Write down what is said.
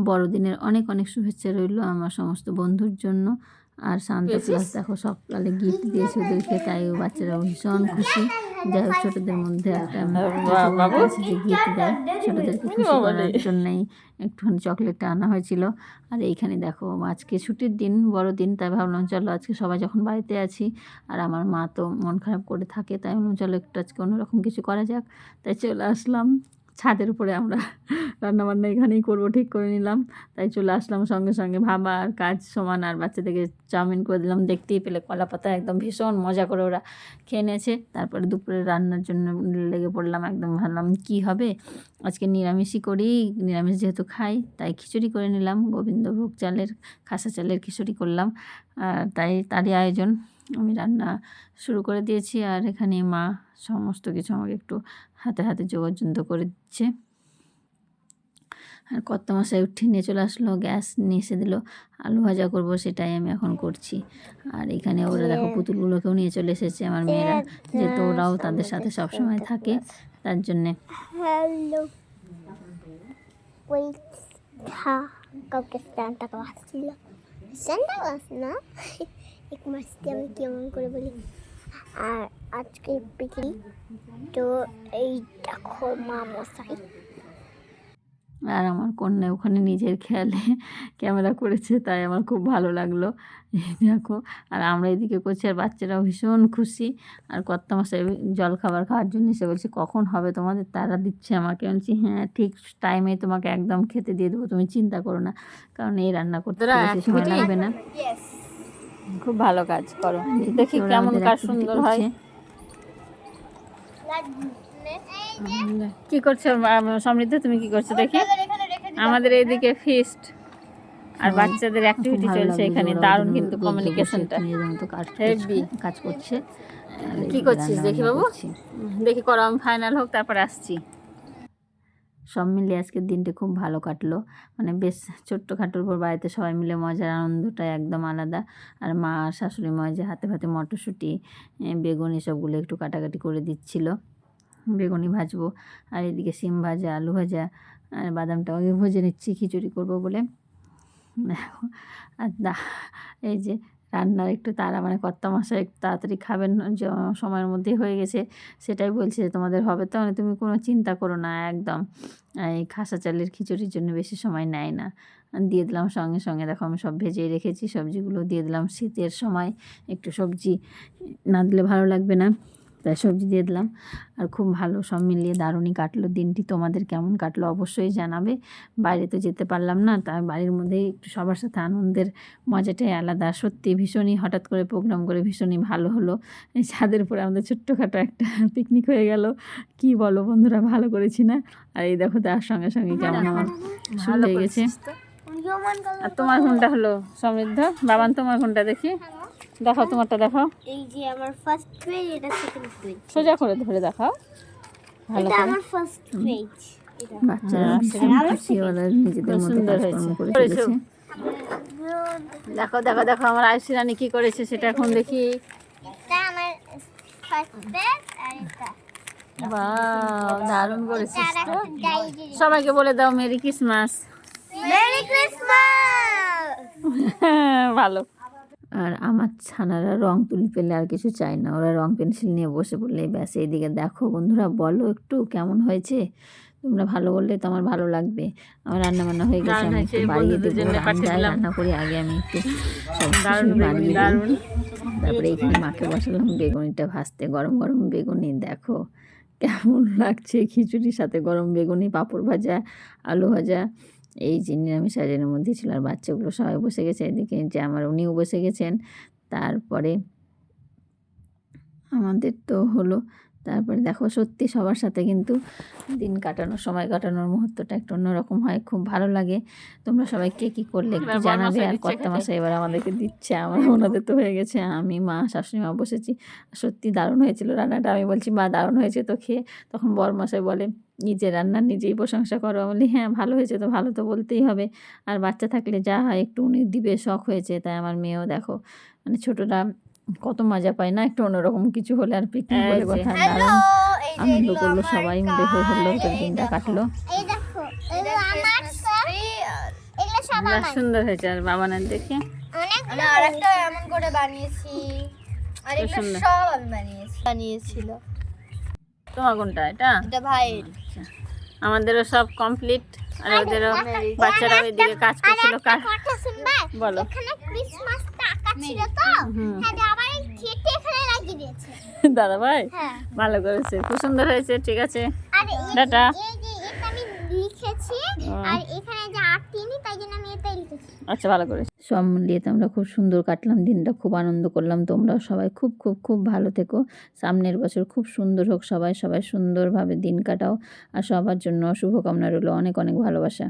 বড়দিনের অনেক অনেক শুভেচ্ছা রইল আমার সমস্ত বন্ধুর জন্য। আর সান্তা ক্লজ দেখো সকালে গিফট দিয়েছে ওদেরকে, তাই বাচ্চারাও ভীষণ খুশি। যাই হোক, ছোটোদের মধ্যে একটা আছে যে গিফট দেয়, ছোটোদেরকে খুশি করার জন্যই একটুখানি চকলেটটা আনা হয়েছিল। আর এইখানে দেখো আজকে ছুটির দিন, বড়দিন, তাই ভাবলাম চলো আজকে সবাই যখন বাড়িতে আছি আর আমার মা তো মন খারাপ করে থাকে, তাই ভাবলাম চলো একটু আজকে অন্যরকম কিছু করা যাক। তাই চলে আসলাম ছাদের উপরে, আমরা রান্নাবান্না এখানেই করবো ঠিক করে নিলাম। তাই চলে আসলাম, সঙ্গে সঙ্গে ভাবা আর কাজ সমান। আর বাচ্চাদেরকে চাউমিন করে দিলাম, দেখতেই পেলে কলা পাতা একদম ভীষণ মজা করে ওরা খেয়ে নিয়েছে। তারপরে দুপুরে রান্নার জন্য লেগে পড়লাম, একদম ভাবলাম কী হবে আজকে, নিরামিষই করি, নিরামিষ যেহেতু খাই তাই খিচুড়ি করে নিলাম। গোবিন্দভোগ চালের, খাসা চালের খিচুড়ি করলাম, তাই তারই আয়োজন। আমি রান্না শুরু করে দিয়েছি আর এখানে মা সমস্ত কিছু আমাকে একটু হাতে হাতে যোগাযন্ত করে দিচ্ছে। আর কর্তা মশাই উঠে নিয়ে চলে আসলো, গ্যাস নিয়ে এসে দিল, আলু ভাজা করবো সেটাই আমি এখন করছি। আর এখানে ওরা দেখো পুতুলগুলোকেও নিয়ে চলে এসেছে আমার মেয়েরা, যেহেতু ওরাও তাদের সাথে সবসময় থাকে তার জন্যে। কাউকে স্ট্যান্ডটা ক্লাস ছিল, স্ট্যান্ডটা ক্লাস না এক মাস দিয়ে আমি কেমন করে বলি। আর আজকে পিকনি তো এই দেখো মা মশাই আর আমার কন্যা ওখানে নিজের খেয়ালে ক্যামেরা করেছে, তাই আমার খুব ভালো লাগলো। দেখো, আর আমরা এদিকে করছি আর বাচ্চারাও ভীষণ খুশি। আর কর্তা মশাই জল খাবার খাওয়ার জন্য এসে বলছে কখন হবে তোমাদের, তারা দিচ্ছে আমাকে। বলছি হ্যাঁ ঠিক টাইমে তোমাকে একদম খেতে দিয়ে দেবো, তুমি চিন্তা করো না, কারণ এই রান্না করতে বেশি সময় লাগবে না। খুব ভালো কাজ করো, দেখি কেমন কাজ সুন্দর হয়। কি করছো সমৃদ্ধ, তুমি কি করছো দেখি? আমাদের এইদিকে ফিস্ট আর বাচ্চাদের অ্যাক্টিভিটি চলছে এখানে, দারুণ কিন্তু কমিউনিকেশনটা হেভি কাজ করছে। কি করছিস দেখি বাবু, দেখি করো, আমি ফাইনাল হোক তারপরে আসছি। সব মিলে আজকের দিনটা খুব ভালো কাটলো, মানে বেশ ছোট্টখাটোর উপর বাড়িতে সবাই মিলে মজার আনন্দটা একদম আলাদা। আর মা আর শাশুড়ি মা যে হাতে হাতে মটরশুঁটি, বেগুন এসবগুলো একটু কাটাকাটি করে দিচ্ছিল, বেগুনি ভাজবো। আর এদিকে সিম ভাজা, আলু ভাজা, আর বাদামটা আগে ভেজে নিচ্ছি খিচুড়ি করবো বলে। আর এই যে রান্নার একটু তারা, মানে কর্তা মশাই একটু তাড়াতাড়ি খাবেন, সময়ের মধ্যেই হয়ে গেছে, সেটাই বলছে তোমাদের হবে তো, মানে তুমি কোনো চিন্তা করো না একদম। এই খাসা চালের খিচুড়ির জন্য বেশি সময় নেয় না। দিয়ে দিলাম সঙ্গে সঙ্গে, দেখো আমি সব ভেজেই রেখেছি, সবজিগুলো দিয়ে দিলাম। শীতের সময় একটু সবজি না দিলে ভালো লাগবে না, তাই সবজি দিয়ে দিলাম। আর খুব ভালো সব মিলিয়ে দারুণই কাটলো দিনটি। তোমাদের কেমন কাটলো অবশ্যই জানাবে। বাইরে তো যেতে পারলাম না, তাই বাড়ির মধ্যেই একটু সবার সাথে আনন্দের মজাটাই আলাদা। সত্যি ভীষণই হঠাৎ করে প্রোগ্রাম করে ভীষণই ভালো হলো। এই ছাদের উপরে আমাদের ছোট্টখাটো একটা পিকনিক হয়ে গেল, কি বলো বন্ধুরা, ভালো করেছি না? আর এই দেখো তার সঙ্গে সঙ্গে কেমন আমার শুরু হয়ে গেছে। আর তোমার কোনটা হলো সমৃদ্ধ? বাবান তোমার কোনটা দেখি, দেখাও তোমারটা দেখাও। এই যে আমার ফার্স্ট পেজ, এটা সেকেন্ড পেজ, সোজা করে ধরে দেখাও ভালো করে। আমার ফার্স্ট পেজ। বাচ্চারা ভীষণ খুশি, ওরা নিজেদের মতো কাজকর্ম করে চলেছে। দেখো দেখো দেখো আমার আয়ুষী রানী কি করেছে সেটা এখন দেখি। এটা আমার ফার্স্ট পেজ আর এটা বাহ, দারুণ করেছিস তো। সবাইকে বলে দাও মেরি ক্রিসমাস। Merry Christmas. ভালো। আর আমার ছানারা রং তুলি পেলে আর কিছু চাই না, ওরা রং পেন্সিল নিয়ে বসে পড়লেই ব্যাস। এইদিকে দেখো বন্ধুরা, বলো একটু কেমন হয়েছে, তোমরা ভালো বললে তো আমার ভালো লাগবে। আমার রান্না বান্না হয়ে গেছে, আমি একটু বাড়িয়ে দেবো। যাই রান্না করি আগে আমি একটু সব বাড়িয়ে দিই। তারপরে এইখানে মাকে বসালাম বেগুনিটা ভাজতে, গরম গরম বেগুনি। দেখো কেমন লাগছে, খিচুড়ির সাথে গরম বেগুনি, পাঁপড় ভাজা, আলু ভাজা, এই যে নিরামিষ আয়োজনের মধ্যে ছিল। আর বাচ্চাগুলো সবাই বসে গেছে, এদিকে যে আমার উনিও বসে গেছেন। তারপরে আমাদের তো হলো, তারপরে দেখো সত্যি সবার সাথে কিন্তু দিন কাটানোর, সময় কাটানোর মুহূর্তটা একটু অন্যরকম হয়, খুব ভালো লাগে। তোমরা সবাই কে কী করলে একটু জানাবে। আর কর্তা মশাই এবার আমাদেরকে দিচ্ছে, আমার ওনাদের তো হয়ে গেছে, আমি মা শাশুড়ি মা বসেছি। সত্যি দারুণ হয়েছিল রান্নাটা। আমি বলছি মা দারুণ হয়েছে তো খেয়ে, তখন বরমশাই বলে নিজের রান্নার নিজেই প্রশংসা করো। আমি বলি হ্যাঁ ভালো হয়েছে তো, ভালো তো বলতেই হবে। আর বাচ্চা থাকলে যা হয় একটু উনি দিবে, শখ হয়েছে। তাই আমার মেয়েও দেখো, মানে ছোটরা কত মজা পায় না একটু অন্যরকম কিছু হলে। আর পিকনিক বলে কথা, দারুণ আনন্দ করলো সবাই মিলে, হয়ে হলো দিনটা কাটলো। বাহ, সুন্দর হয়েছে। আর বাবানের দেখে অনেক আমি আরেকটা এমন করে বানিয়েছি, আর খুব এগুলো সুন্দর। সব আমি বানিয়েছিল। তোমার কোনটা এটা? এটা ভাইয়ের। আমাদেরও সব কমপ্লিট। আর ওদেরও বাচ্চারা ওইদিকে কাজ করছিল। কথা শুনবা? বলো। এখানে ক্রিসমাস টাকা ছিল তো, হ্যাঁ আবার এই কেটে এখানে লাগিয়ে দিয়েছে। দাদা ভাই হ্যাঁ। ভালো করেছে, খুব সুন্দর হয়েছে। ঠিক আছে, আর টাটা। এই যে এটা আমি লিখেছি, আর এখানে যে আটটিনি তাই জন্য আমি এটাই লিখেছি। আচ্ছা, ভালো করে। সব মিলিয়ে তো আমরা খুব সুন্দর কাটলাম দিনটা, খুব আনন্দ করলাম। তোমরাও সবাই খুব খুব খুব ভালো থেকো। সামনের বছর খুব সুন্দর হোক, সবাই সবাই সুন্দরভাবে দিন কাটাও। আর সবার জন্য শুভকামনা রইল, অনেক অনেক ভালোবাসা।